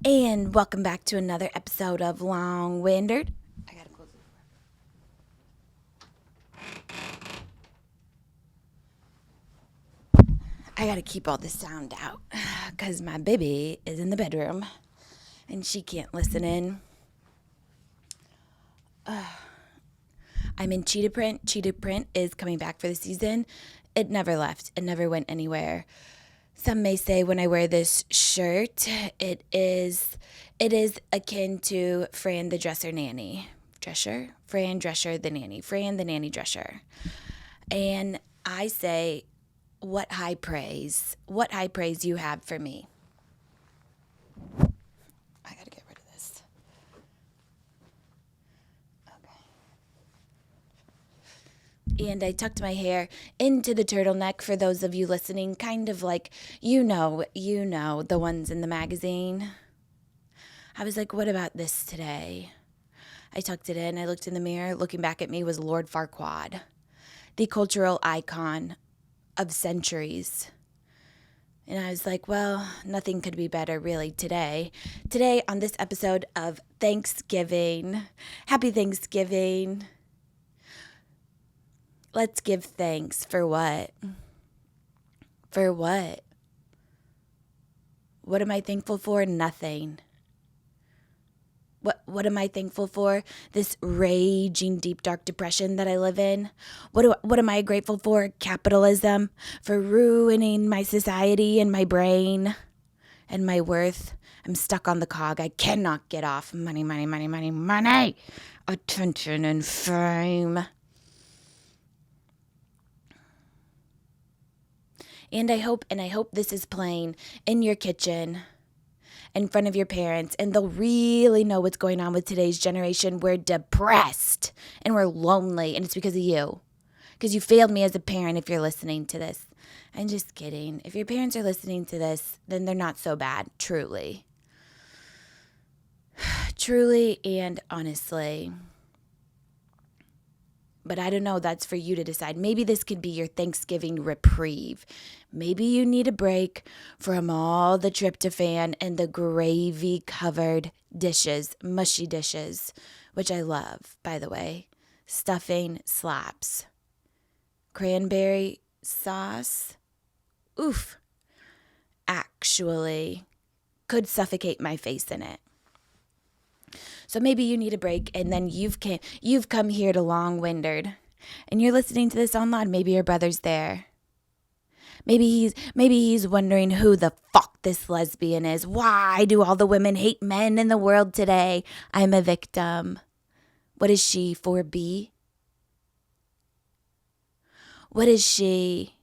And welcome back to another episode of Long Winded. I gotta close the door. I gotta keep all this sound out because my baby is in the bedroom and she can't listen in. I'm in cheetah print. Cheetah print is coming back for the season. It never left. It never went anywhere. Some may say when I wear this shirt, it is akin to Fran the Dresser Nanny. Dresser? Fran Drescher the Nanny. Fran the Nanny Drescher. And I say, what high praise you have for me. I gotta get rid of this. Okay. And I tucked my hair into the turtleneck for those of you listening, kind of like, you know, the ones in the magazine. I was like, what about this today? I tucked it in. I looked in the mirror. Looking back at me was Lord Farquaad, the cultural icon of centuries. And I was like, well, nothing could be better really today. Today on this episode of Thanksgiving. Happy Thanksgiving. Let's give thanks for what? For what? What am I thankful for? Nothing. What am I thankful for? This raging deep dark depression that I live in. What am I grateful for? Capitalism for ruining my society and my brain and my worth. I'm stuck on the cog. I cannot get off. Money, money, money, money, money. Attention and fame. And I hope this is playing in your kitchen, in front of your parents, and they'll really know what's going on with today's generation. We're depressed and we're lonely, and it's because of you. Because you failed me as a parent if you're listening to this. I'm just kidding. If your parents are listening to this, then they're not so bad, truly. Truly and honestly. But I don't know, that's for you to decide. Maybe this could be your Thanksgiving reprieve. Maybe you need a break from all the tryptophan and the gravy-covered dishes, mushy dishes, which I love, by the way. Stuffing slaps. Cranberry sauce, oof, actually could suffocate my face in it. So maybe you need a break, and then you've come here to Long Winded, and you're listening to this online. Maybe your brother's there. Maybe he's wondering who the fuck this lesbian is. Why do all the women hate men in the world today? I'm a victim. What is she, 4B? What is she?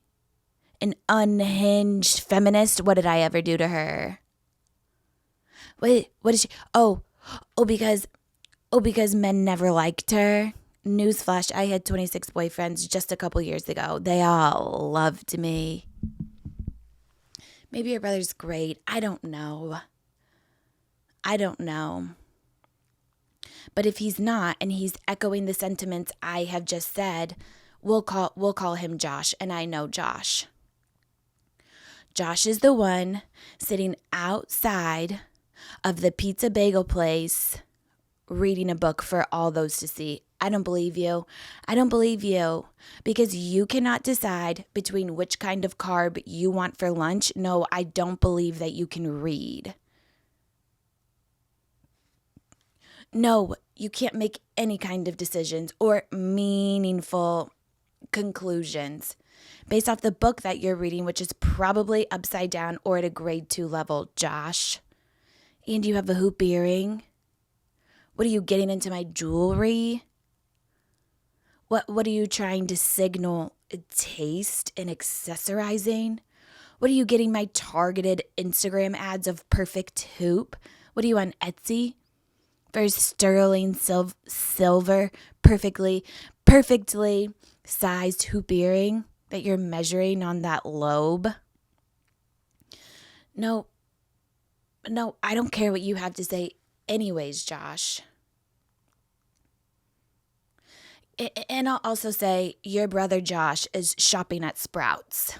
An unhinged feminist? What did I ever do to her? What is she? because men never liked her. Newsflash, I had 26 boyfriends just a couple years ago. They all loved me. Maybe your brother's great. I don't know. But if he's not, and he's echoing the sentiments I have just said, we'll call him Josh, and I know Josh. Josh is the one sitting outside of the pizza bagel place reading a book for all those to see. I don't believe you. Because you cannot decide between which kind of carb you want for lunch. No, I don't believe that you can read. No, you can't make any kind of decisions or meaningful conclusions based off the book that you're reading, which is probably upside down or at a grade 2 level, Josh. And you have a hoop earring. What are you getting into my jewelry? What are you trying to signal? Taste and accessorizing? What are you getting my targeted Instagram ads of perfect hoop? What are you on Etsy? For sterling silver, perfectly sized hoop earring that you're measuring on that lobe? No, I don't care what you have to say anyways, Josh. And I'll also say your brother Josh is shopping at Sprouts,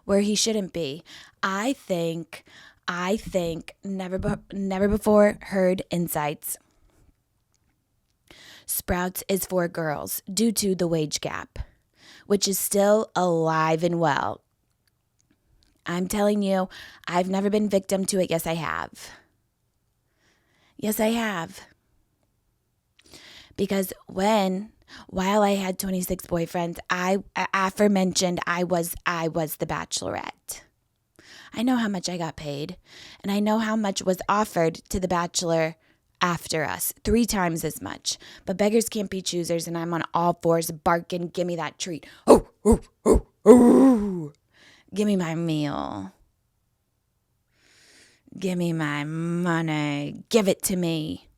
where he shouldn't be. I think I think never before heard insights. Sprouts is for girls due to the wage gap, which is still alive and well. I'm telling you, I've never been victim to it. Yes, I have. Yes, I have. Because while I had 26 boyfriends, I aforementioned I was the bachelorette. I know how much I got paid, and I know how much was offered to the bachelor after us, 3 times as much. But beggars can't be choosers, and I'm on all fours barking, give me that treat. Oh, oh, oh, oh. Give me my meal. Give me my money. Give it to me.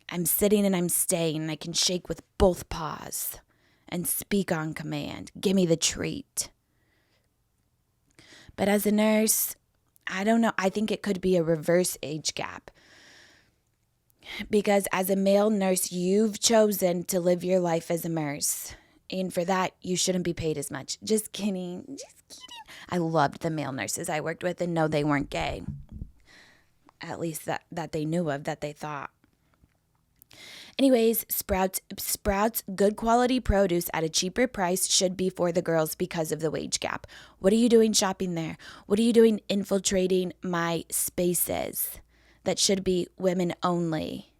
I'm sitting and I'm staying, and I can shake with both paws and speak on command. Give me the treat. But as a nurse, I don't know. I think it could be a reverse age gap. Because as a male nurse, you've chosen to live your life as a nurse. And for that, you shouldn't be paid as much. Just kidding. Just kidding. I loved the male nurses I worked with, and no, they weren't gay. At least that they knew of, that they thought. Anyways, Sprouts, good quality produce at a cheaper price should be for the girls because of the wage gap. What are you doing shopping there? What are you doing infiltrating my spaces that should be women only?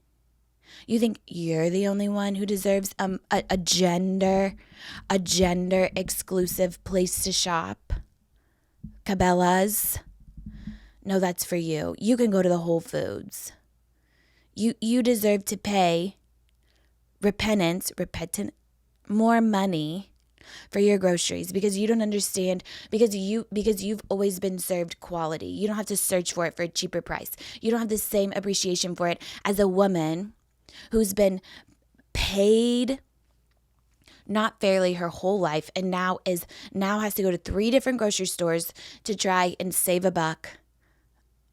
You think you're the only one who deserves a gender exclusive place to shop? Cabela's? No, that's for you. You can go to the Whole Foods. You deserve to pay repentant more money for your groceries because you don't understand, because you've always been served quality. You don't have to search for it for a cheaper price. You don't have the same appreciation for it as a woman who's been paid not fairly her whole life and now has to go to 3 different grocery stores to try and save a buck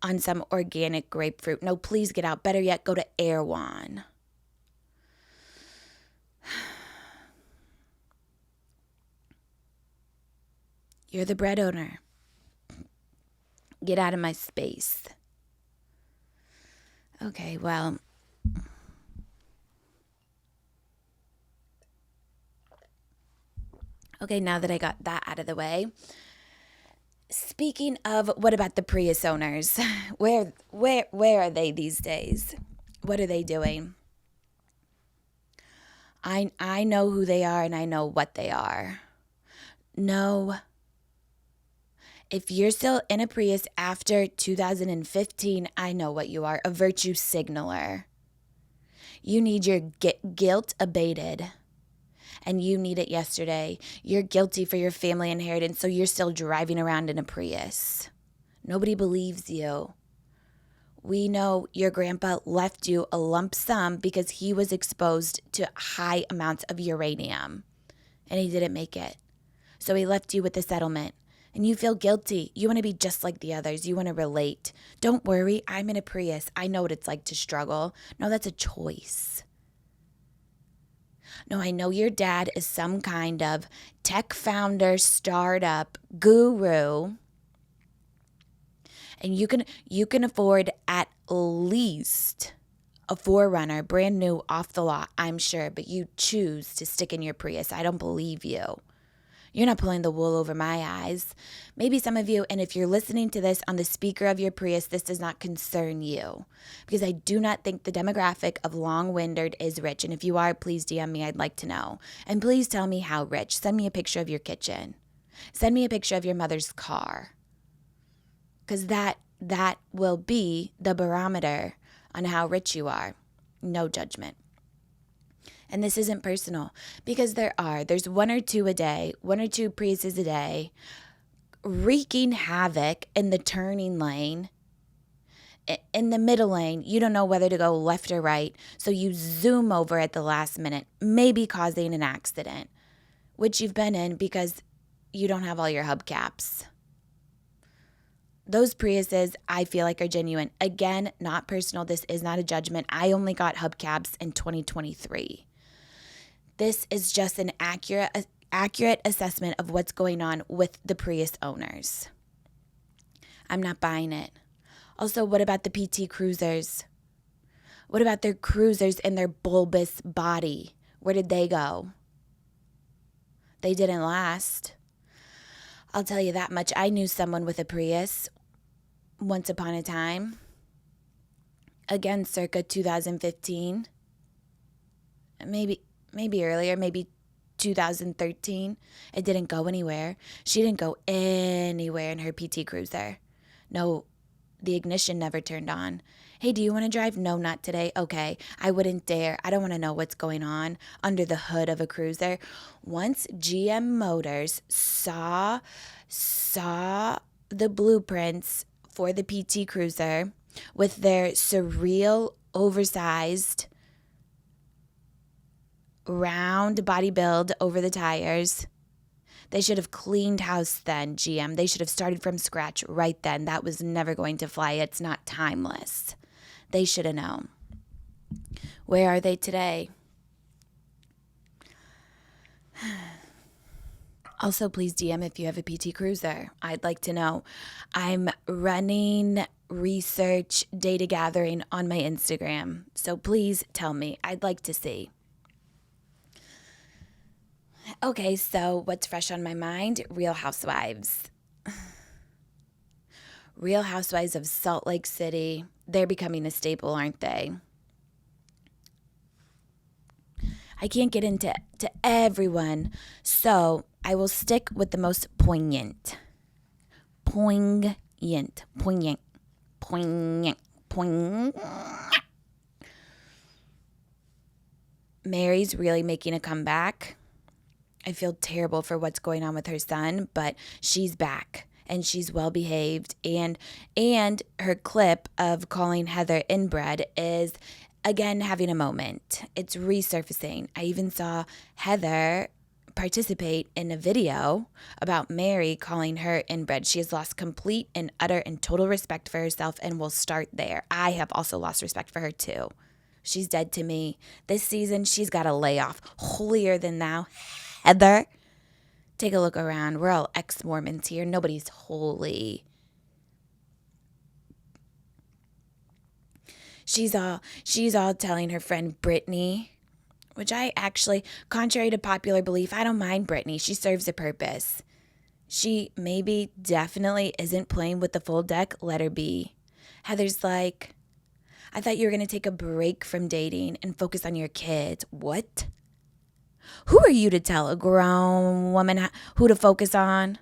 on some organic grapefruit. No, please get out. Better yet, go to Erewhon. You're the bread owner. Get out of my space. Okay, well. Okay, now that I got that out of the way. Speaking of, what about the Prius owners? Where are they these days? What are they doing? I know who they are and I know what they are. No. If you're still in a Prius after 2015, I know what you are, a virtue signaler. You need your guilt abated. And you need it yesterday. You're guilty for your family inheritance, so you're still driving around in a Prius. Nobody believes you. We know your grandpa left you a lump sum because he was exposed to high amounts of uranium, and he didn't make it. So he left you with a settlement, and you feel guilty. You want to be just like the others. You want to relate. Don't worry, I'm in a Prius. I know what it's like to struggle. No, that's a choice. No, I know your dad is some kind of tech founder, startup guru, and you can afford at least a 4Runner, brand new, off the lot, I'm sure, but you choose to stick in your Prius. I don't believe you. You're not pulling the wool over my eyes. Maybe some of you, and if you're listening to this on the speaker of your Prius, this does not concern you. Because I do not think the demographic of long-winded is rich. And if you are, please DM me. I'd like to know. And please tell me how rich. Send me a picture of your kitchen. Send me a picture of your mother's car. Because that will be the barometer on how rich you are. No judgment. And this isn't personal because there's 1 or 2 a day, 1 or 2 Priuses a day, wreaking havoc in the turning lane. In the middle lane, you don't know whether to go left or right, so you zoom over at the last minute, maybe causing an accident, which you've been in because you don't have all your hubcaps. Those Priuses, I feel like, are genuine. Again, not personal. This is not a judgment. I only got hubcaps in 2023. This is just an accurate assessment of what's going on with the Prius owners. I'm not buying it. Also, what about the PT cruisers? What about their cruisers and their bulbous body? Where did they go? They didn't last. I'll tell you that much. I knew someone with a Prius once upon a time. Again, circa 2015. Maybe earlier, maybe 2013. It didn't go anywhere. She didn't go anywhere in her PT Cruiser. No, the ignition never turned on. Hey, do you want to drive? No, not today. Okay, I wouldn't dare. I don't want to know what's going on under the hood of a cruiser. Once GM Motors saw the blueprints for the PT Cruiser with their surreal, oversized, round body build over the tires. They should have cleaned house then, GM. They should have started from scratch right then. That was never going to fly. It's not timeless. They should have known. Where are they today? Also, please DM if you have a PT Cruiser. I'd like to know. I'm running research data gathering on my Instagram. So please tell me. I'd like to see. Okay, so what's fresh on my mind? Real Housewives. Real Housewives of Salt Lake City. They're becoming a staple, aren't they? I can't get into everyone, so I will stick with the most poignant. Poignant. Mary's really making a comeback. I feel terrible for what's going on with her son, but she's back and she's well behaved. And her clip of calling Heather inbred is again having a moment. It's resurfacing. I even saw Heather participate in a video about Mary calling her inbred. She has lost complete and utter and total respect for herself and will start there. I have also lost respect for her too. She's dead to me. This season, she's got a layoff. Holier than thou. Heather, take a look around. We're all ex-Mormons here. Nobody's holy. She's all telling her friend Brittany, which I actually, contrary to popular belief, I don't mind Brittany. She serves a purpose. She maybe definitely isn't playing with the full deck. Let her be. Heather's like, I thought you were going to take a break from dating and focus on your kids. What? Who are you to tell a grown woman who to focus on?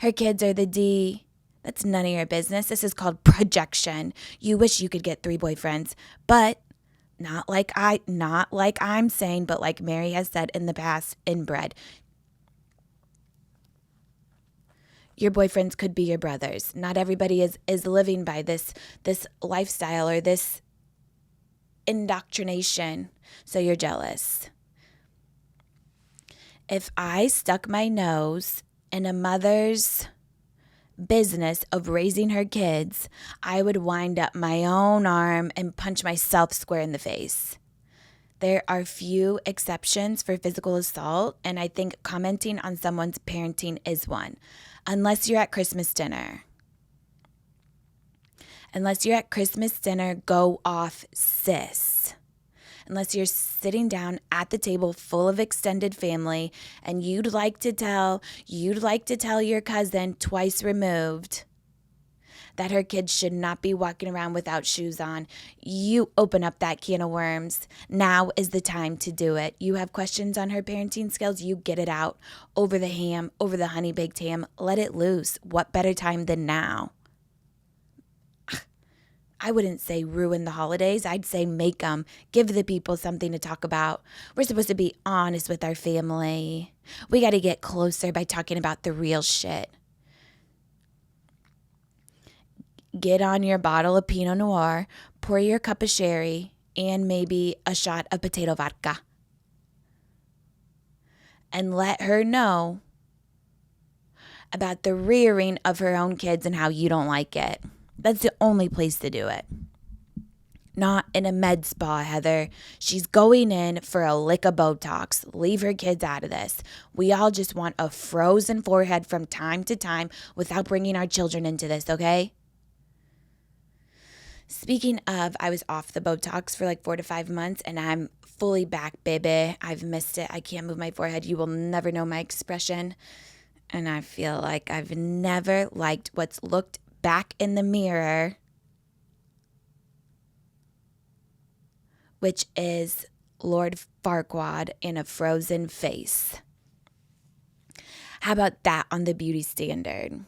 Her kids are the D. That's none of your business. This is called projection. You wish you could get 3 boyfriends, but not like I'm saying, but like Mary has said in the past, inbred. Your boyfriends could be your brothers. Not everybody is living by this lifestyle or this indoctrination, so you're jealous. If I stuck my nose in a mother's business of raising her kids, I would wind up my own arm and punch myself square in the face. There are few exceptions for physical assault, and I think commenting on someone's parenting is one. Unless you're at Christmas dinner. Unless you're at Christmas dinner, go off, sis. Unless you're sitting down at the table full of extended family and you'd like to tell your cousin twice removed that her kids should not be walking around without shoes on, you open up that can of worms. Now is the time to do it. You have questions on her parenting skills, you get it out over the ham, over the honey baked ham. Let it loose. What better time than now? I wouldn't say ruin the holidays. I'd say make them. Give the people something to talk about. We're supposed to be honest with our family. We got to get closer by talking about the real shit. Get on your bottle of Pinot Noir, pour your cup of sherry, and maybe a shot of potato vodka. And let her know about the rearing of her own kids and how you don't like it. That's the only place to do it. Not in a med spa, Heather. She's going in for a lick of Botox. Leave her kids out of this. We all just want a frozen forehead from time to time without bringing our children into this, okay? Speaking of, I was off the Botox for like 4 to 5 months and I'm fully back, baby. I've missed it. I can't move my forehead. You will never know my expression. And I feel like I've never liked what's looked back in the mirror, which is Lord Farquaad in a frozen face. How about that on the beauty standard?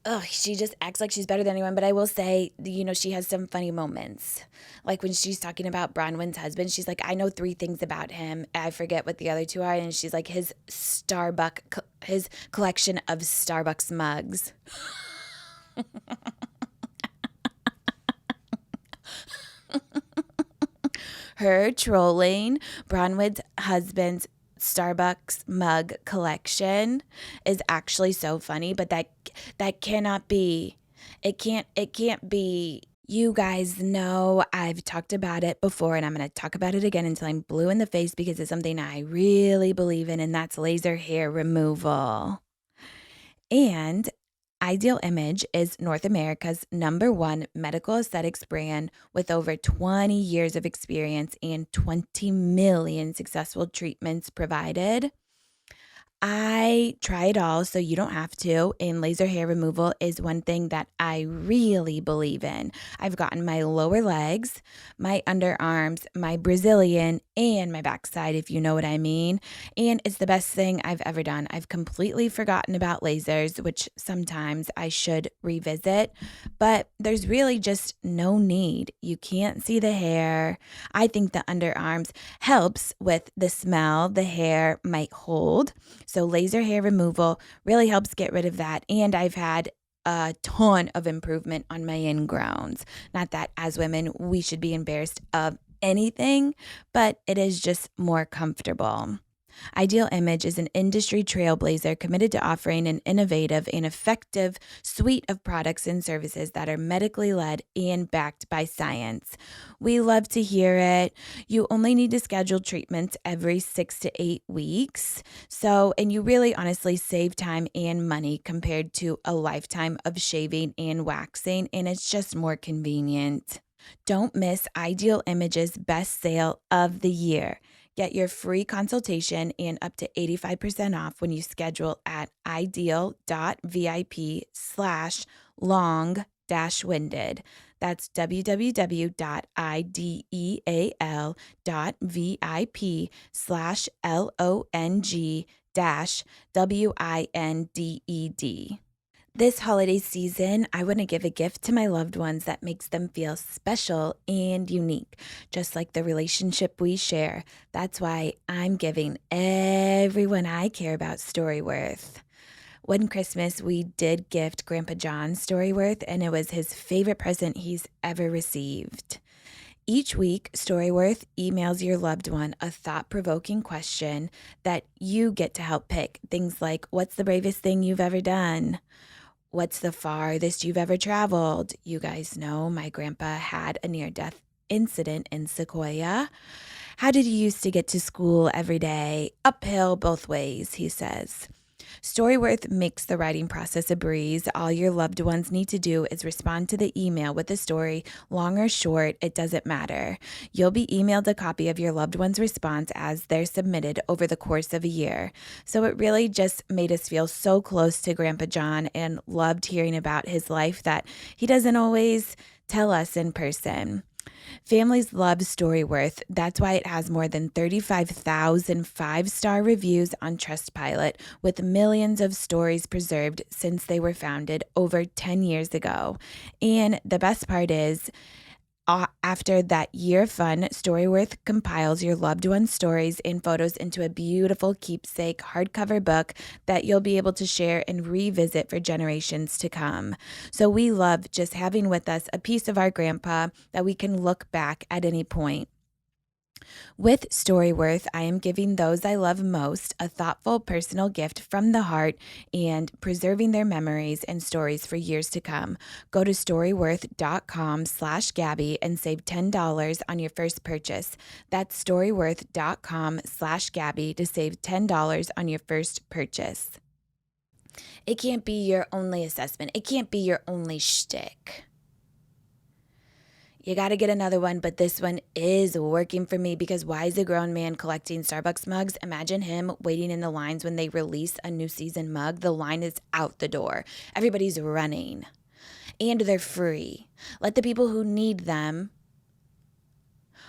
Ugh, she just acts like she's better than anyone. But I will say, she has some funny moments. Like when she's talking about Bronwyn's husband, she's like, I know 3 things about him. I forget what the other 2 are. And she's like, his collection of Starbucks mugs. Her trolling Bronwyn's husband's Starbucks mug collection is actually so funny, but that cannot be. It can't be. You guys know I've talked about it before and I'm going to talk about it again until I'm blue in the face because it's something I really believe in, and that's laser hair removal. And Ideal Image is North America's #1 medical aesthetics brand with over 20 years of experience and 20 million successful treatments provided. I try it all, so you don't have to. And laser hair removal is one thing that I really believe in. I've gotten my lower legs, my underarms, my Brazilian, and my backside, if you know what I mean. And it's the best thing I've ever done. I've completely forgotten about lasers, which sometimes I should revisit, but there's really just no need. You can't see the hair. I think the underarms helps with the smell the hair might hold. So laser hair removal really helps get rid of that. And I've had a ton of improvement on my ingrowns. Not that as women, we should be embarrassed of anything, but it is just more comfortable. Ideal Image is an industry trailblazer committed to offering an innovative and effective suite of products and services that are medically led and backed by science. We love to hear it. You only need to schedule treatments every 6 to 8 weeks. And you really honestly save time and money compared to a lifetime of shaving and waxing, and it's just more convenient. Don't miss Ideal Image's best sale of the year. Get your free consultation and up to 85% off when you schedule at ideal.vip/long-winded. That's www.ideal.vip/long-winded. This holiday season, I want to give a gift to my loved ones that makes them feel special and unique, just like the relationship we share. That's why I'm giving everyone I care about StoryWorth. One Christmas, we did gift Grandpa John StoryWorth, and it was his favorite present he's ever received. Each week, StoryWorth emails your loved one a thought-provoking question that you get to help pick. Things like, what's the bravest thing you've ever done? What's the farthest you've ever traveled? You guys know my grandpa had a near-death incident in Sequoia. How did you used to get to school every day? Uphill both ways, he says. StoryWorth makes the writing process a breeze. All your loved ones need to do is respond to the email with a story, long or short, it doesn't matter. You'll be emailed a copy of your loved one's response as they're submitted over the course of a year. So it really just made us feel so close to Grandpa John and loved hearing about his life that he doesn't always tell us in person. Families love StoryWorth. That's why it has more than 35,000 five-star reviews on Trustpilot, with millions of stories preserved since they were founded over 10 years ago. And the best part is, after that year of fun, StoryWorth compiles your loved one's stories and photos into a beautiful keepsake hardcover book that you'll be able to share and revisit for generations to come. So we love just having with us a piece of our grandpa that we can look back at any point. With StoryWorth, I am giving those I love most a thoughtful personal gift from the heart and preserving their memories and stories for years to come. Go to storyworth.com/Gabby and save $10 on your first purchase. That's storyworth.com/Gabby to save $10 on your first purchase. It can't be your only assessment. It can't be your only shtick. You got to get another one, but this one is working for me because why is a grown man collecting Starbucks mugs? Imagine him waiting in the lines when they release a new season mug. The line is out the door. Everybody's running. And they're free. Let the people who need them,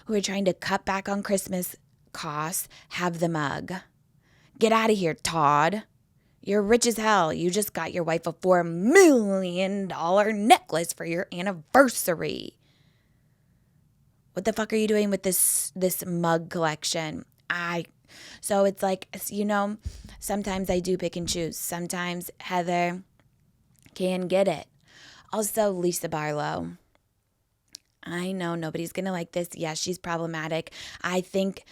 who are trying to cut back on Christmas costs, have the mug. Get out of here, Todd. You're rich as hell. You just got your wife a $4 million necklace for your anniversary. What the fuck are you doing with this mug collection? So it's like, sometimes I do pick and choose. Sometimes Heather can get it. Also, Lisa Barlow. I know nobody's going to like this. Yeah, she's problematic. I think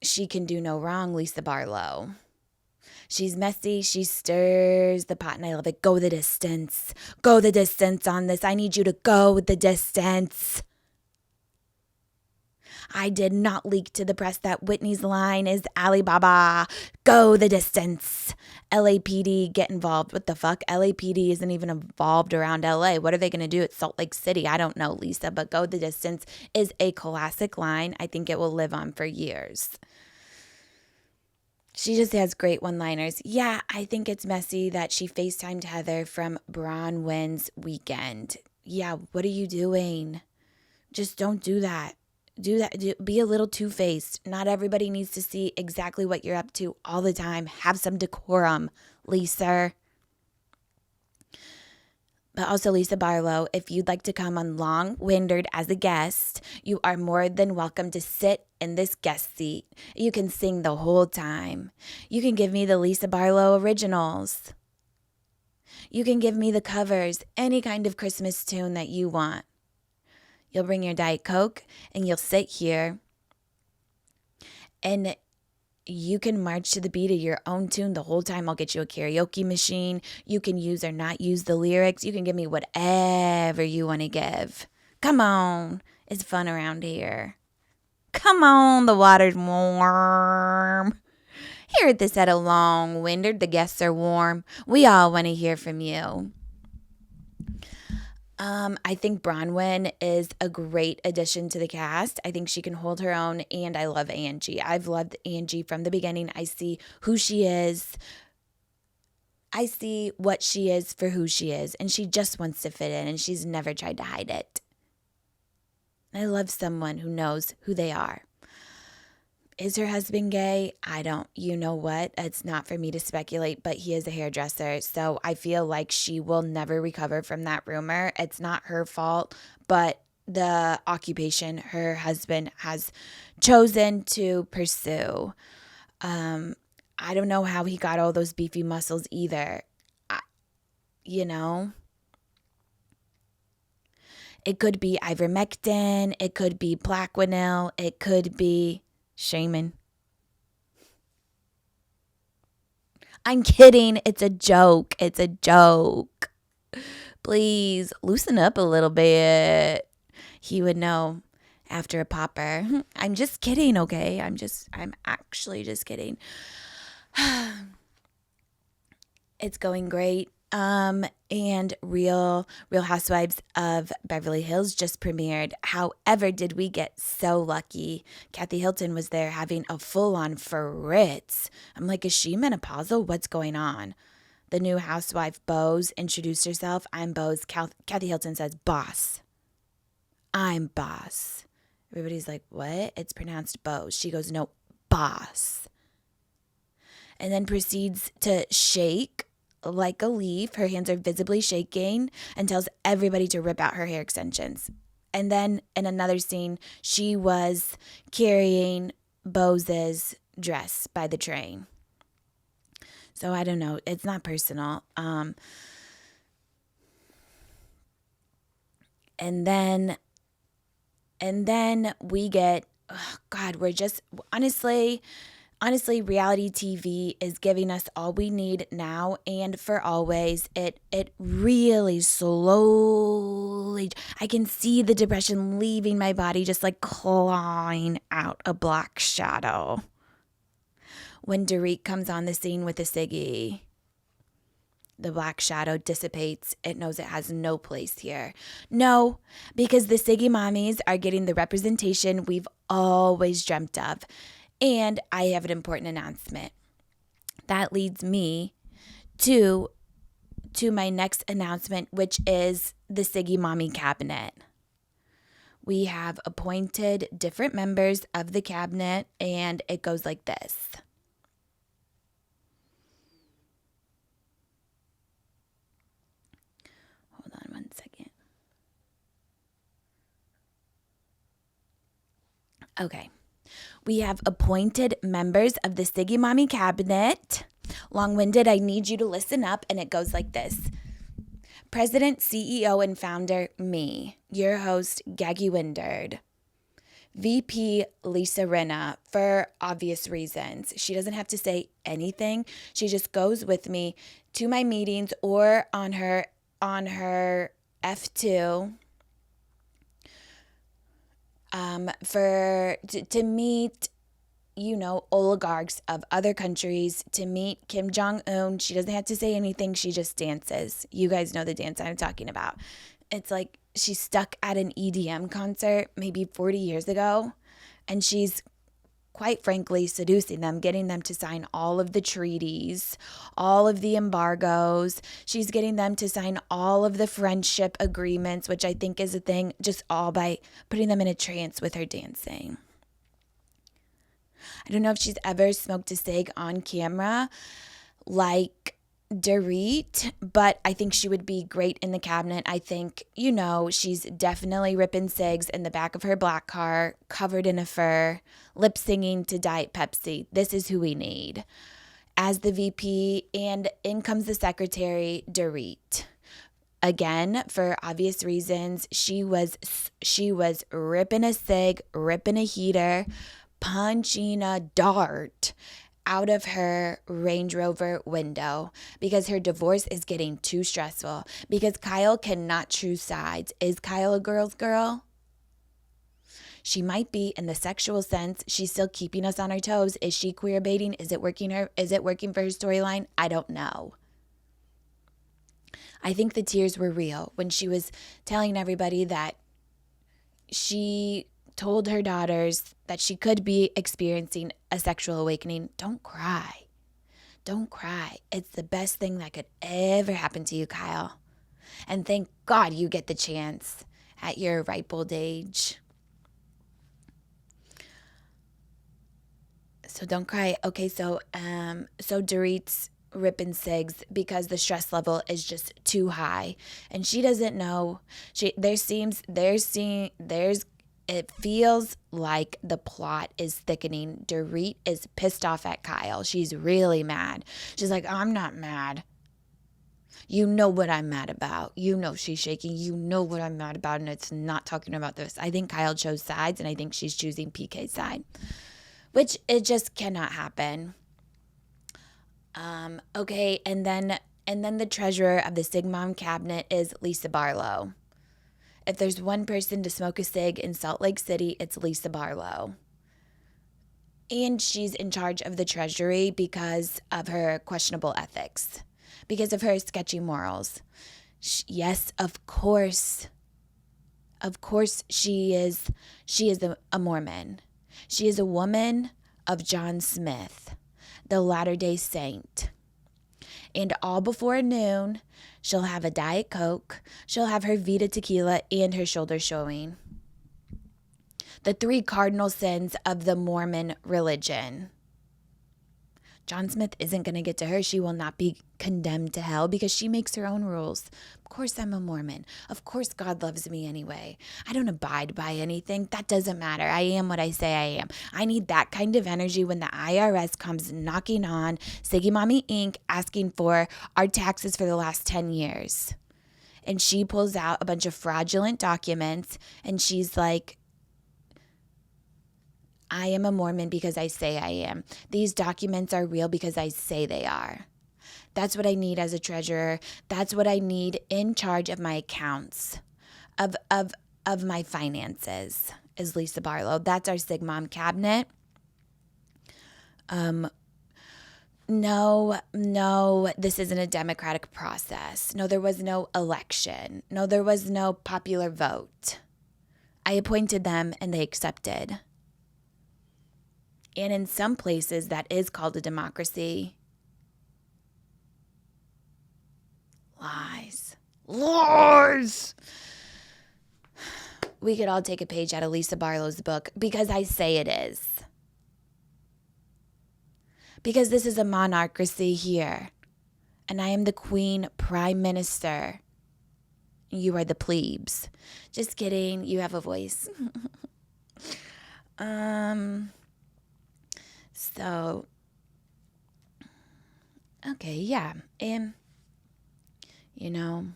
she can do no wrong, Lisa Barlow. She's messy. She stirs the pot, and I love it. Go the distance. Go the distance on this. I need you to go the distance. I did not leak to the press that Whitney's line is Alibaba. Go the distance. LAPD, get involved. What the fuck? LAPD isn't even involved around LA. What are they going to do at Salt Lake City? I don't know, Lisa, but go the distance is a classic line. I think it will live on for years. She just has great one-liners. Yeah, I think it's messy that she FaceTimed Heather from Bronwyn's weekend. Yeah, what are you doing? Just don't do that. Be a little two-faced. Not everybody needs to see exactly what you're up to all the time. Have some decorum, Lisa. But also, Lisa Barlow, if you'd like to come on Long-Winded as a guest, you are more than welcome to sit in this guest seat. You can sing the whole time. You can give me the Lisa Barlow originals. You can give me the covers, any kind of Christmas tune that you want. You'll bring your Diet Coke and you'll sit here and you can march to the beat of your own tune the whole time. I'll get you a karaoke machine. You can use or not use the lyrics. You can give me whatever you want to give. Come on. It's fun around here. Come on, the water's warm. Here at the set of Long-Winded, the guests are warm. We all want to hear from you. I think Bronwyn is a great addition to the cast. I think she can hold her own, and I love Angie. I've loved Angie from the beginning. I see who she is. I see what she is for who she is, and she just wants to fit in, and she's never tried to hide it. I love someone who knows who they are. Is her husband gay? I don't. You know what? It's not for me to speculate, but he is a hairdresser. So I feel like she will never recover from that rumor. It's not her fault, but the occupation her husband has chosen to pursue. I don't know how he got all those beefy muscles either. It could be ivermectin. It could be Plaquenil. It could be Shaman. I'm kidding. It's a joke. It's a joke. Please loosen up a little bit. He would know after a popper. I'm just kidding, okay? I'm actually just kidding. It's going great. And Real Housewives of Beverly Hills just premiered. However, did we get so lucky? Kathy Hilton was there having a full-on fritz. I'm like, is she menopausal? What's going on? The new housewife, Bose, introduced herself. I'm Bose. Kathy Hilton says, boss. I'm boss. Everybody's like, what? It's pronounced Bose. She goes, no, boss. And then proceeds to shake like a leaf. Her hands are visibly shaking and tells everybody to rip out her hair extensions. And then in another scene, she was carrying Bose's dress by the train. So I don't know. It's not personal. And then we get, we're just, honestly, reality TV is giving us all we need now and for always. It really slowly, I can see the depression leaving my body, just like clawing out a black shadow. When Dorit comes on the scene with the Siggy. The black shadow dissipates. It knows it has no place here. No, because the Siggy mommies are getting the representation we've always dreamt of. And I have an important announcement. That leads me to my next announcement, which is the Siggy Mommy Cabinet. We have appointed different members of the cabinet, and it goes like this. Hold on one second. Okay. We have appointed members of the Siggy Mommy Cabinet. Long-winded, I need you to listen up, and it goes like this. President, CEO, and founder, me, your host, Gaggy Windard. VP, Lisa Rinna, for obvious reasons. She doesn't have to say anything. She just goes with me to my meetings or on her F2 to meet, oligarchs of other countries, to meet Kim Jong-un. She doesn't have to say anything. She just dances. You guys know the dance I'm talking about. It's like she's stuck at an EDM concert maybe 40 years ago, and she's quite frankly seducing them, getting them to sign all of the treaties, all of the embargoes. She's getting them to sign all of the friendship agreements, which I think is a thing, just all by putting them in a trance with her dancing. I don't know if she's ever smoked a cig on camera like Dorit, but I think she would be great in the cabinet. I think, she's definitely ripping cigs in the back of her black car, covered in a fur, lip singing to Diet Pepsi. This is who we need as the VP, and in comes the secretary, Dorit. Again, for obvious reasons, she was ripping a cig, ripping a heater, punching a dart out of her Range Rover window because her divorce is getting too stressful, because Kyle cannot choose sides. Is Kyle a girl's girl? She might be in the sexual sense. She's still keeping us on our toes. Is she queer baiting? Is it working for her storyline? I don't know. I think the tears were real when she was telling everybody that she told her daughters that she could be experiencing a sexual awakening. Don't cry. Don't cry. It's the best thing that could ever happen to you, Kyle. And thank God you get the chance at your ripe old age. So don't cry. Okay, so Dorit's ripping cigs because the stress level is just too high, and she doesn't know. It feels like the plot is thickening. Dorit is pissed off at Kyle. She's really mad. She's like, I'm not mad. You know what I'm mad about. She's shaking. You know what I'm mad about, and it's not talking about this. I think Kyle chose sides, and I think she's choosing PK's side, which it just cannot happen. Okay, and then the treasurer of the Sig Mom cabinet is Lisa Barlow. If there's one person to smoke a cig in Salt Lake City, it's Lisa Barlow. And she's in charge of the treasury because of her questionable ethics, because of her sketchy morals. Yes, of course. Of course she is a Mormon. She is a woman of John Smith, the Latter-day Saint. And all before noon, she'll have a Diet Coke, she'll have her Vita tequila, and her shoulders showing. The 3 cardinal sins of the Mormon religion. John Smith isn't going to get to her. She will not be condemned to hell because she makes her own rules. Of course I'm a Mormon. Of course God loves me anyway. I don't abide by anything. That doesn't matter. I am what I say I am. I need that kind of energy when the IRS comes knocking on Siggy Mommy Inc. asking for our taxes for the last 10 years. And she pulls out a bunch of fraudulent documents and she's like, I am a Mormon because I say I am. These documents are real because I say they are. That's what I need as a treasurer. That's what I need in charge of my accounts, of my finances, is Lisa Barlow. That's our Sig Mom cabinet. No, this isn't a democratic process. No, there was no election. No, there was no popular vote. I appointed them and they accepted. And in some places, that is called a democracy. Lies. Lies! We could all take a page out of Lisa Barlow's book because I say it is. Because this is a monarchy here. And I am the Queen Prime Minister. You are the plebes. Just kidding. You have a voice. So, okay, yeah. You know.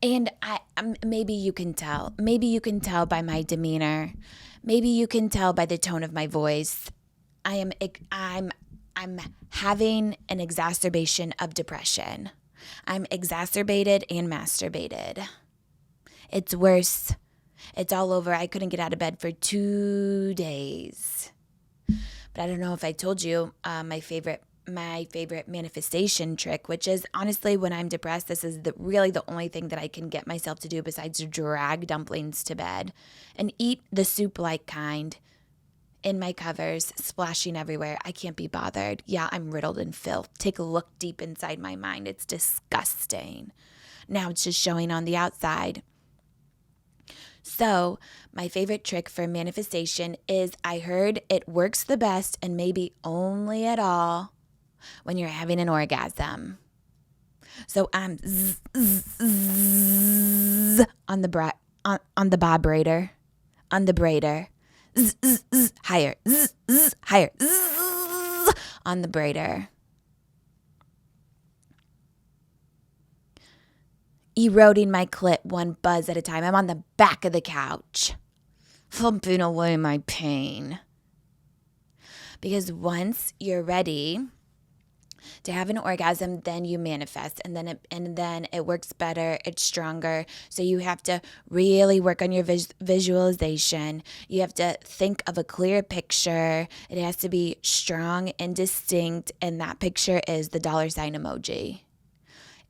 And maybe you can tell. Maybe you can tell by my demeanor. Maybe you can tell by the tone of my voice. I'm having an exacerbation of depression. I'm exacerbated and masturbated. It's worse. It's all over. I couldn't get out of bed for 2 days. But I don't know if I told you my favorite manifestation trick, which is honestly when I'm depressed, this is really the only thing that I can get myself to do besides drag dumplings to bed and eat the soup-like kind in my covers, splashing everywhere. I can't be bothered. Yeah, I'm riddled in filth. Take a look deep inside my mind. It's disgusting. Now it's just showing on the outside. So my favorite trick for manifestation is I heard it works the best and maybe only at all when you're having an orgasm. So I'm on the vibrator, on the braider, higher, higher, on the braider. Eroding my clit one buzz at a time. I'm on the back of the couch, thumping away my pain. Because once you're ready to have an orgasm, then you manifest, and then it works better. It's stronger. So you have to really work on your visualization. You have to think of a clear picture. It has to be strong and distinct, and that picture is the $sign emoji.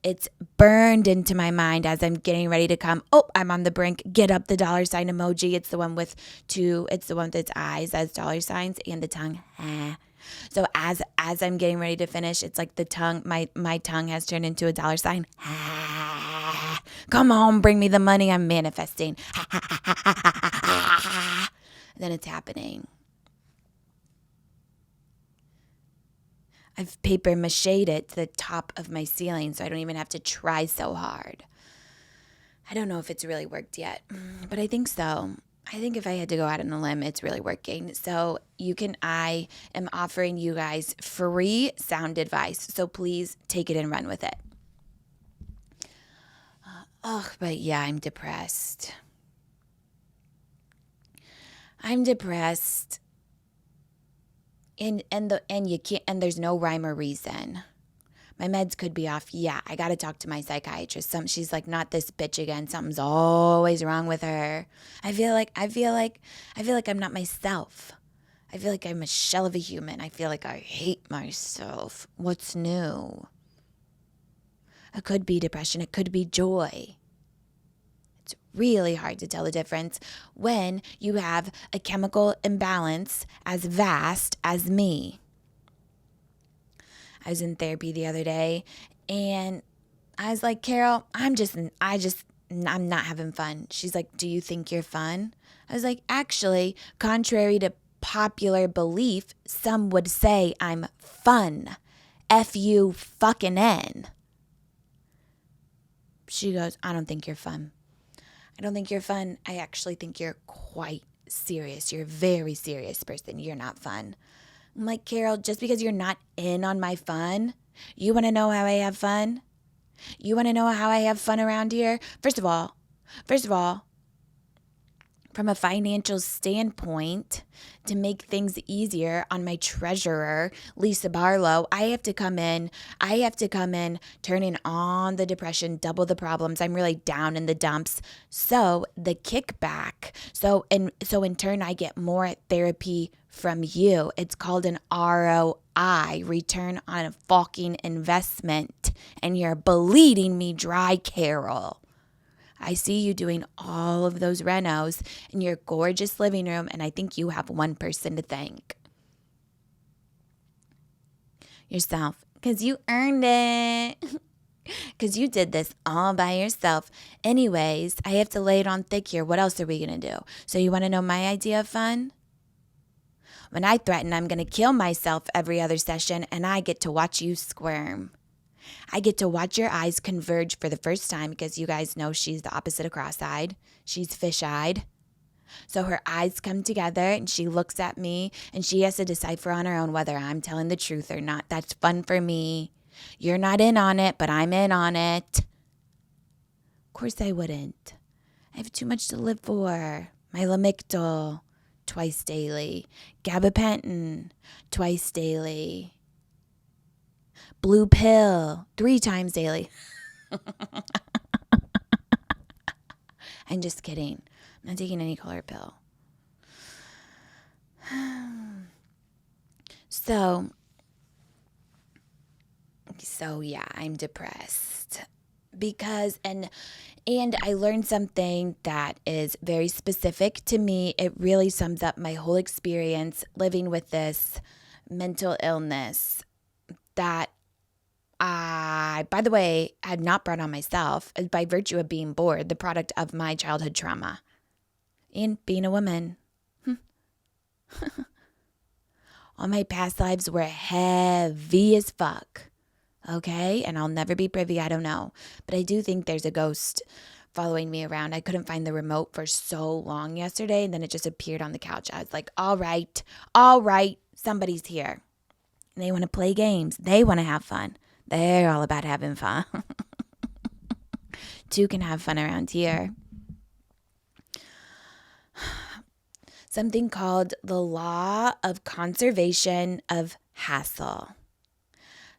It's burned into my mind as I'm getting ready to come. Oh, I'm on the brink. Get up the $sign emoji. It's the one with its eyes as $signs and the tongue. So as I'm getting ready to finish, it's like the tongue, my tongue has turned into a $sign. Come on, bring me the money. I'm manifesting. Then it's happening. I've paper mache'd it to the top of my ceiling so I don't even have to try so hard. I don't know if it's really worked yet, but I think so. I think if I had to go out on a limb, it's really working. So I am offering you guys free sound advice. So please take it and run with it. But yeah, I'm depressed. I'm depressed. And you can't, and there's no rhyme or reason. My meds could be off. Yeah, I got to talk to my psychiatrist. She's like, not this bitch again. Something's always wrong with her. I feel like I'm not myself. I feel like I'm a shell of a human. I feel like I hate myself. What's new? It could be depression. It could be joy. It's really hard to tell the difference when you have a chemical imbalance as vast as me. I was in therapy the other day and I was like, Carol, I'm not having fun. She's like, do you think you're fun? I was like, actually, contrary to popular belief, some would say I'm fun. F-U fucking N. She goes, I don't think you're fun. I don't think you're fun. I actually think you're quite serious. You're a very serious person. You're not fun. I'm like, Carol, just because you're not in on my fun, you want to know how I have fun? You want to know how I have fun around here? First of all, from a financial standpoint, to make things easier on my treasurer, Lisa Barlow, I have to come in, turning on the depression, double the problems. I'm really down in the dumps. So the kickback, so in turn, I get more therapy from you. It's called an ROI, return on a fucking investment. And you're bleeding me dry, Carol. I see you doing all of those renos in your gorgeous living room, and I think you have one person to thank. Yourself, because you earned it. Because you did this all by yourself. Anyways, I have to lay it on thick here. What else are we going to do? So you want to know my idea of fun? When I threaten I'm going to kill myself every other session, and I get to watch you squirm. I get to watch your eyes converge for the first time, because you guys know she's the opposite of cross-eyed. She's fish-eyed. So her eyes come together and she looks at me and she has to decipher on her own whether I'm telling the truth or not. That's fun for me. You're not in on it, but I'm in on it. Of course I wouldn't. I have too much to live for. My Lamictal, twice daily. Gabapentin, twice daily. Blue pill, 3 times daily. I'm just kidding. I'm not taking any color pill. So yeah, I'm depressed because, and I learned something that is very specific to me. It really sums up my whole experience living with this mental illness that I, by the way, had not brought on myself by virtue of being bored, the product of my childhood trauma and being a woman. All my past lives were heavy as fuck. Okay? And I'll never be privy. I don't know. But I do think there's a ghost following me around. I couldn't find the remote for so long yesterday, and then it just appeared on the couch. I was like, all right, somebody's here. And they want to play games. They want to have fun. They're all about having fun. 2 can have fun around here. Something called the law of conservation of hassle.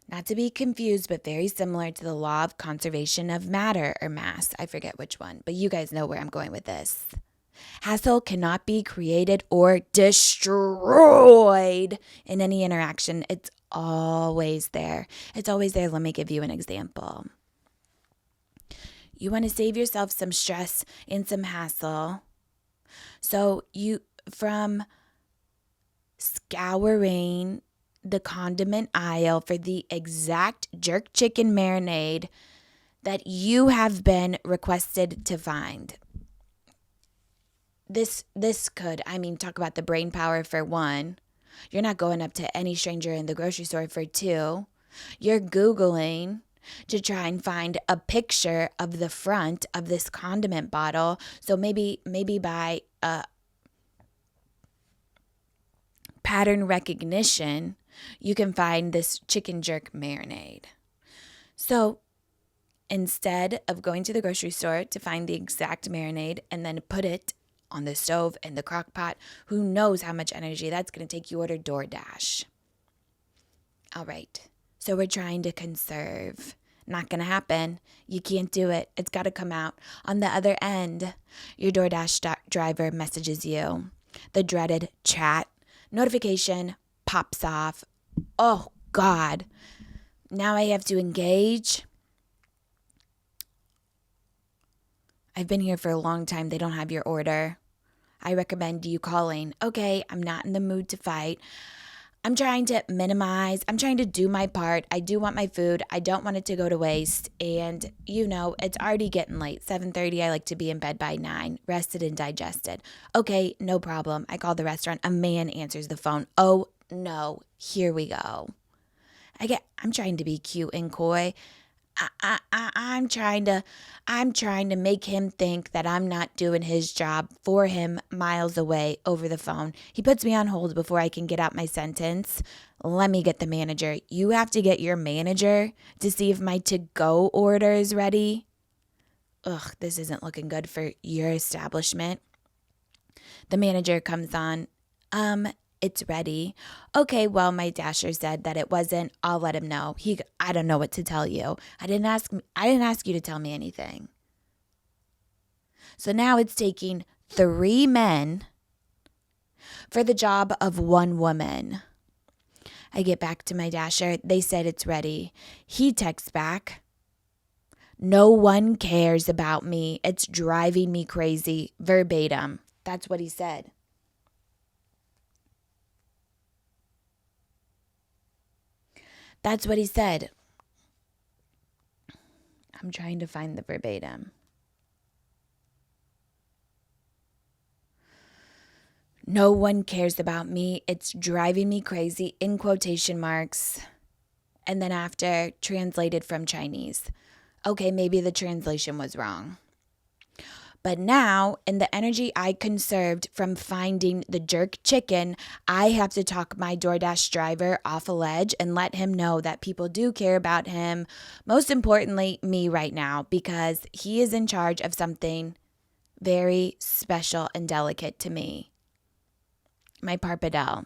Not to be confused, but very similar to the law of conservation of matter or mass. I forget which one, but you guys know where I'm going with this. Hassle cannot be created or destroyed in any interaction. It's always there. It's always there. Let me give you an example. You want to save yourself some stress and some hassle. So from scouring the condiment aisle for the exact jerk chicken marinade that you have been requested to find. This could, talk about the brain power for 1. You're not going up to any stranger in the grocery store for 2. You're Googling to try and find a picture of the front of this condiment bottle. So maybe by pattern recognition, you can find this chicken jerk marinade. So instead of going to the grocery store to find the exact marinade and then put it on the stove in the crock pot, who knows how much energy that's going to take, you order DoorDash. All right. So we're trying to conserve. Not going to happen. You can't do it. It's got to come out. On the other end, your DoorDash driver messages you. The dreaded chat notification pops off. Oh, God. Now I have to engage. I've been here for a long time. They don't have your order. I recommend you calling. Okay, I'm not in the mood to fight. I'm trying to minimize. I'm trying to do my part. I do want my food. I don't want it to go to waste. And, it's already getting late. 7:30, I like to be in bed by 9, rested and digested. Okay, no problem. I call the restaurant. A man answers the phone. Oh, no. Here we go. I'm trying to be cute and coy. I'm trying to make him think that I'm not doing his job for him miles away over the phone. He puts me on hold before I can get out my sentence. Let me get the manager. You have to get your manager to see if my to-go order is ready. Ugh, this isn't looking good for your establishment. The manager comes on. It's ready. Okay, well, my dasher said that it wasn't. I'll let him know. I don't know what to tell you. I didn't ask you to tell me anything. So now it's taking 3 men for the job of one woman. I get back to my dasher. They said it's ready. He texts back, no one cares about me. It's driving me crazy. Verbatim. That's what he said. That's what he said. I'm trying to find the verbatim. No one cares about me. It's driving me crazy, in quotation marks. And then after, translated from Chinese. Okay, maybe the translation was wrong. But now, in the energy I conserved from finding the jerk chicken, I have to talk my DoorDash driver off a ledge and let him know that people do care about him. Most importantly, me right now, because he is in charge of something very special and delicate to me. My parpadel.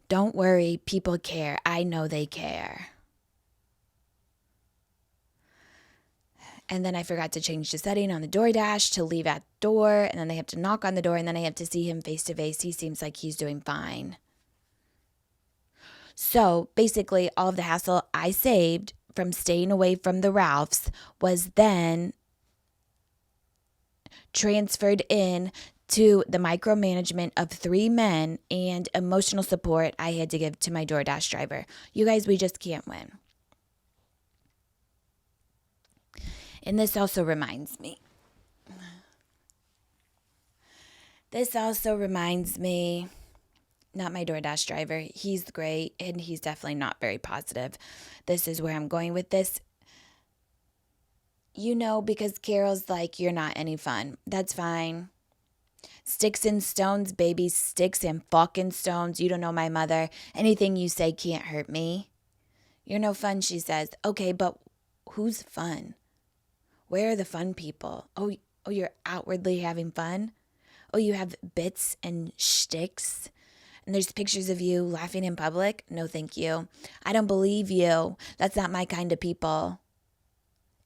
Don't worry, people care. I know they care. And then I forgot to change the setting on the DoorDash to leave at the door. And then they have to knock on the door. And then I have to see him face to face. He seems like he's doing fine. So basically, all of the hassle I saved from staying away from the Ralphs was then transferred in to the micromanagement of 3 men and emotional support I had to give to my DoorDash driver. You guys, we just can't win. And this also reminds me, not my DoorDash driver, he's great and he's definitely not very positive. This is where I'm going with this. You know, because Carol's like, you're not any fun. That's fine. Sticks and stones, baby, sticks and fucking stones. You don't know my mother. Anything you say can't hurt me. You're no fun, she says. Okay, but who's fun? Where are the fun people? Oh, you're outwardly having fun? Oh, you have bits and shticks? And there's pictures of you laughing in public? No, thank you. I don't believe you. That's not my kind of people.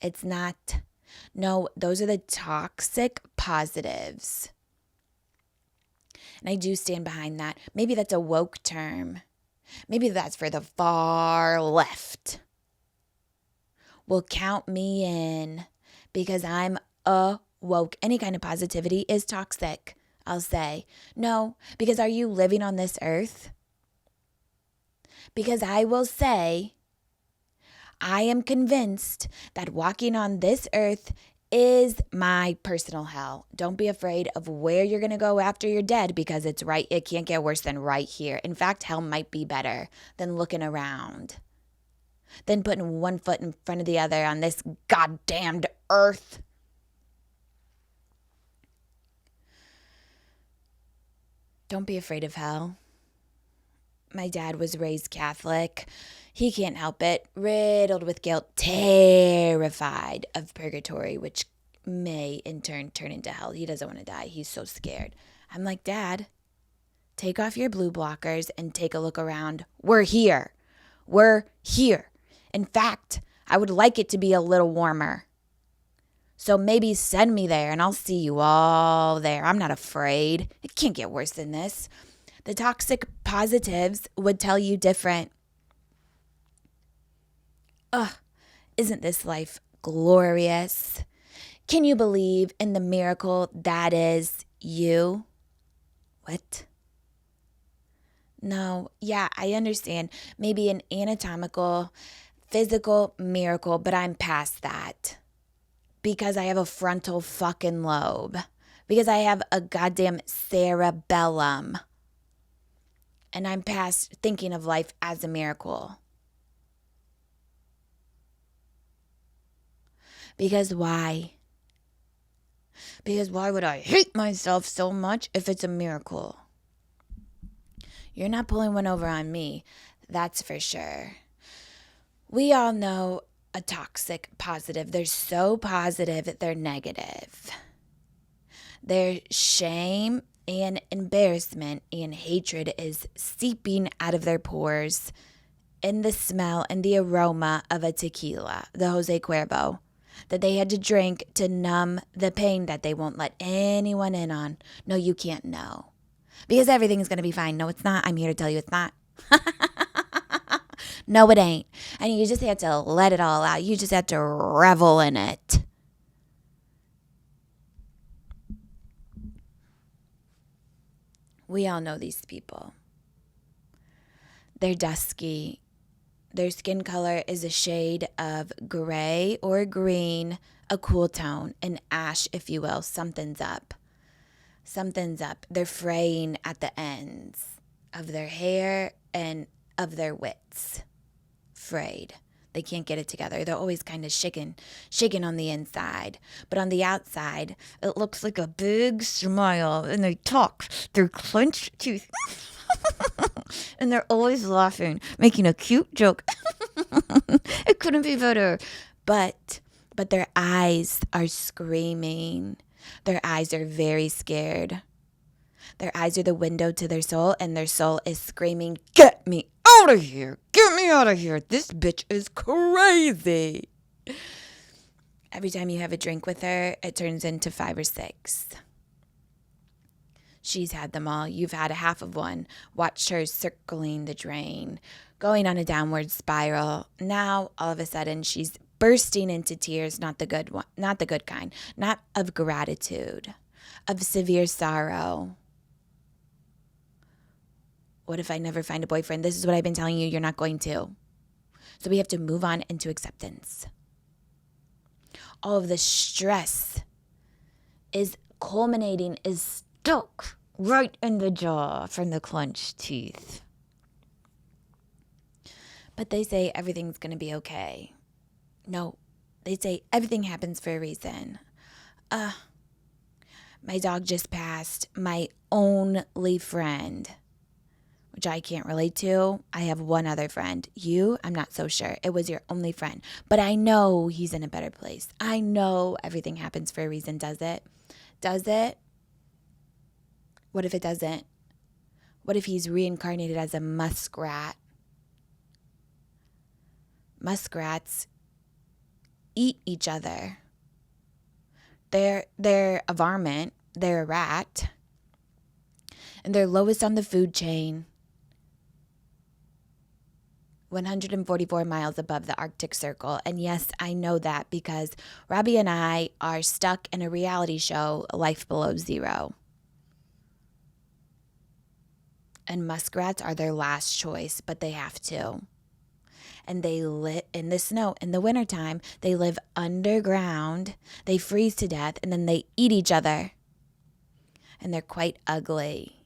It's not. No, those are the toxic positives. And I do stand behind that. Maybe that's a woke term. Maybe that's for the far left. Well, count me in because I'm woke. Any kind of positivity is toxic, I'll say. No, because are you living on this earth? Because I will say, I am convinced that walking on this earth is my personal hell. Don't be afraid of where you're going to go after you're dead because it can't get worse than right here. In fact, hell might be better than looking around, than putting one foot in front of the other on this goddamned earth. Don't be afraid of hell. My dad was raised Catholic. He can't help it. Riddled with guilt, terrified of purgatory, which may in turn turn into hell. He doesn't want to die. He's so scared. I'm like, Dad, take off your blue blockers and take a look around. We're here. We're here. In fact, I would like it to be a little warmer. So maybe send me there and I'll see you all there. I'm not afraid. It can't get worse than this. The toxic positives would tell you different. Isn't this life glorious? Can you believe in the miracle that is you? What? No, yeah, I understand. Maybe an anatomical, physical miracle, but I'm past that. Because I have a frontal fucking lobe. Because I have a goddamn cerebellum. And I'm past thinking of life as a miracle. Because why? Because why would I hate myself so much if it's a miracle? You're not pulling one over on me, that's for sure. We all know a toxic positive. They're so positive that they're negative. Their shame and embarrassment and hatred is seeping out of their pores in the smell and the aroma of a tequila, the Jose Cuervo. that they had to drink to numb the pain that they won't let anyone in on. No, you can't know. Because everything's going to be fine. No, it's not. I'm here to tell you it's not. No, it ain't. And you just have to let it all out. You just have to revel in it. We all know these people. They're dusky. Their skin color is a shade of gray or green, a cool tone, an ash, if you will. Something's up. Something's up. They're fraying at the ends of their hair and of their wits. Frayed. They can't get it together. They're always kind of shaking on the inside. But on the outside, it looks like a big smile. And they talk through clenched teeth. And they're always laughing, making a cute joke. It couldn't be better. But their eyes are screaming. Their eyes are very scared. Their eyes are the window to their soul, and their soul is screaming, "Get me out of here! Get me out of here! This bitch is crazy!" Every time you have a drink with her, it turns into 5 or 6. She's had them all. You've had a half of one. Watched her circling the drain, going on a downward spiral. Now, all of a sudden, she's bursting into tears, not the good one, not the good kind, not of gratitude, of severe sorrow. What if I never find a boyfriend? This is what I've been telling you. You're not going to. So we have to move on into acceptance. All of the stress is culminating, is stuck right in the jaw from the clenched teeth. But they say everything's going to be okay. No, they say everything happens for a reason. My dog just passed, my only friend, which I can't relate to. I have one other friend. You, I'm not so sure. It was your only friend. But I know he's in a better place. I know everything happens for a reason. Does it? Does it? What if it doesn't? What if he's reincarnated as a muskrat? Muskrats eat each other. They're a varmint. They're a rat. And they're lowest on the food chain. 144 miles above the Arctic Circle. And yes, I know that because Robbie and I are stuck in a reality show, Life Below Zero. And muskrats are their last choice, but they have to. And they live in the snow. In the wintertime, they live underground. They freeze to death, and then they eat each other. And they're quite ugly.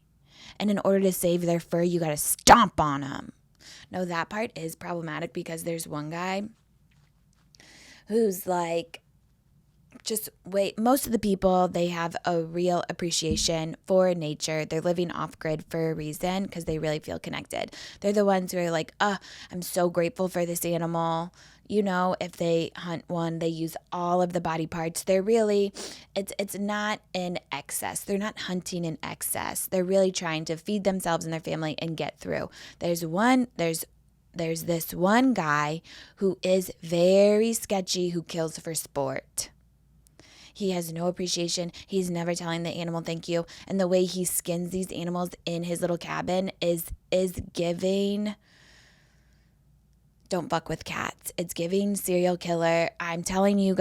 And in order to save their fur, you got to stomp on them. No, that part is problematic because there's one guy who's like, just wait. Most of the people, they have a real appreciation for nature. They're living off grid for a reason because they really feel connected. They're the ones who are like, I'm so grateful for this animal. You know, if they hunt one, they use all of the body parts. They're really, it's not in excess. They're not hunting in excess. They're really trying to feed themselves and their family and get through. There's this one guy who is very sketchy who kills for sport. He has no appreciation. He's never telling the animal thank you. And the way he skins these animals in his little cabin is giving, don't fuck with cats. It's giving serial killer. I'm telling you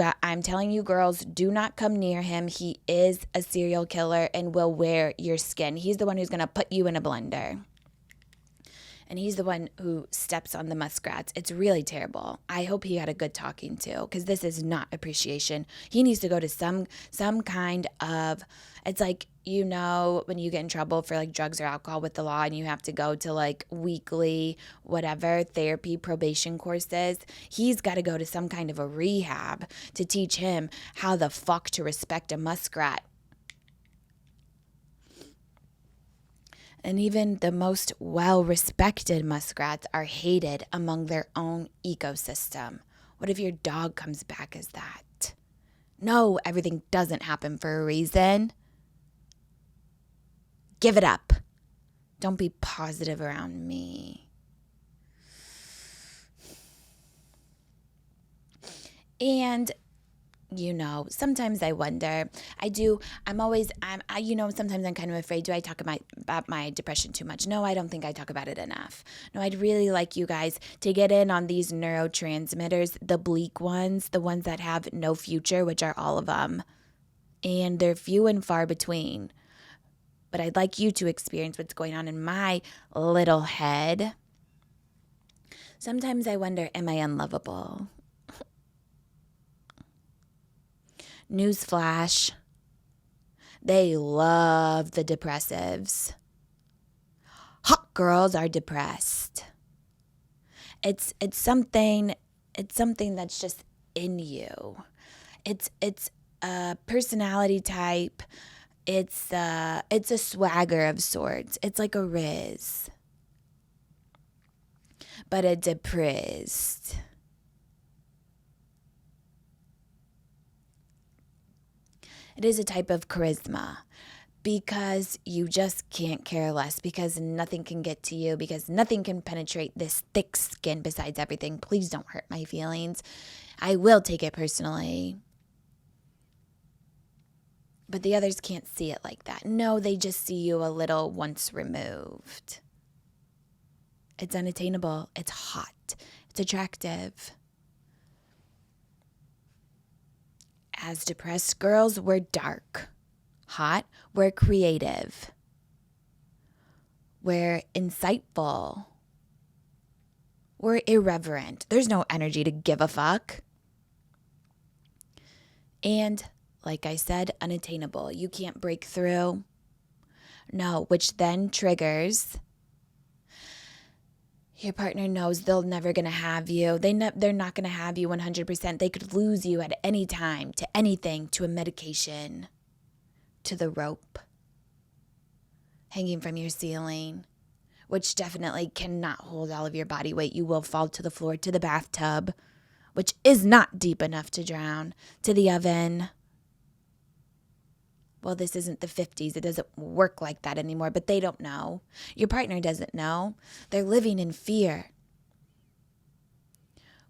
girls, do not come near him. He is a serial killer and will wear your skin. He's the one who's going to put you in a blender. And he's the one who steps on the muskrats. It's really terrible. I hope he had a good talking to, because this is not appreciation. He needs to go to some kind of, it's like, you know, when you get in trouble for like drugs or alcohol with the law and you have to go to like weekly, whatever, therapy, probation courses. He's got to go to some kind of a rehab to teach him how the fuck to respect a muskrat. And even the most well-respected muskrats are hated among their own ecosystem. What if your dog comes back as that? No, everything doesn't happen for a reason. Give it up. Don't be positive around me. And Sometimes I wonder. Sometimes I'm kind of afraid. Do I talk about my depression too much? No, I don't think I talk about it enough. No, I'd really like you guys to get in on these neurotransmitters, the bleak ones, the ones that have no future, which are all of them. And they're few and far between. But I'd like you to experience what's going on in my little head. Sometimes I wonder, am I unlovable? Newsflash, they love the depressives. Hot girls are depressed. It's something that's just in you. It's a personality type. It's a swagger of sorts. It's like a Riz, but a depressed. It is a type of charisma because you just can't care less, because nothing can get to you, because nothing can penetrate this thick skin besides everything. Please don't hurt my feelings. I will take it personally. But the others can't see it like that. No, they just see you a little once removed. It's unattainable. It's hot. It's attractive. As depressed girls, we're dark. Hot, we're creative. We're insightful. We're irreverent. There's no energy to give a fuck. And, like I said, unattainable. You can't break through. No, which then triggers. Your partner knows they're never going to have you. They're not going to have you 100%. They could lose you at any time, to anything, to a medication, to the rope hanging from your ceiling, which definitely cannot hold all of your body weight. You will fall to the floor, to the bathtub, which is not deep enough to drown, to the oven. Well, this isn't the 50s. It doesn't work like that anymore, but they don't know. Your partner doesn't know. They're living in fear,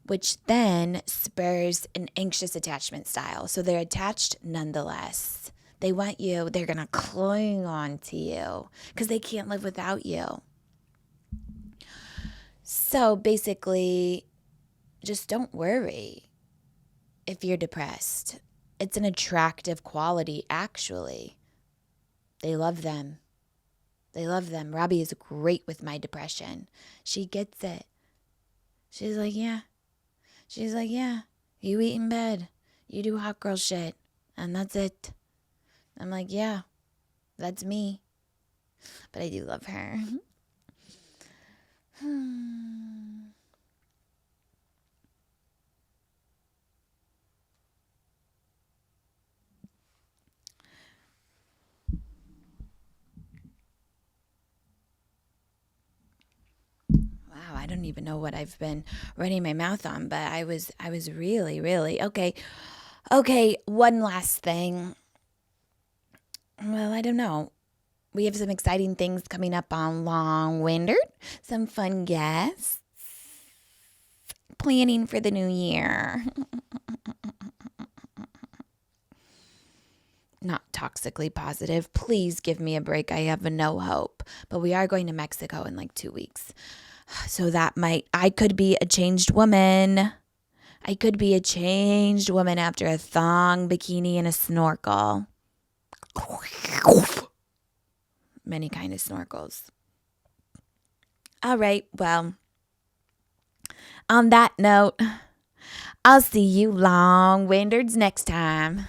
which then spurs an anxious attachment style. So they're attached nonetheless. They want you. They're going to cling on to you because they can't live without you. So basically, just don't worry if you're depressed. It's an attractive quality, actually. They love them. They love them. Robbie is great with my depression. She gets it. She's like, yeah. She's like, yeah, you eat in bed. You do hot girl shit. And that's it. I'm like, yeah, that's me. But I do love her. Wow, I don't even know what I've been running my mouth on, but I was really, really okay. Okay, one last thing. Well, I don't know. We have some exciting things coming up on Long Winded. Some fun guests. Planning for the new year. Not toxically positive. Please give me a break. I have no hope. But we are going to Mexico in like 2 weeks. So I could be a changed woman. I could be a changed woman after a thong, bikini, and a snorkel. Many kind of snorkels. All right, well, on that note, I'll see you long-windards next time.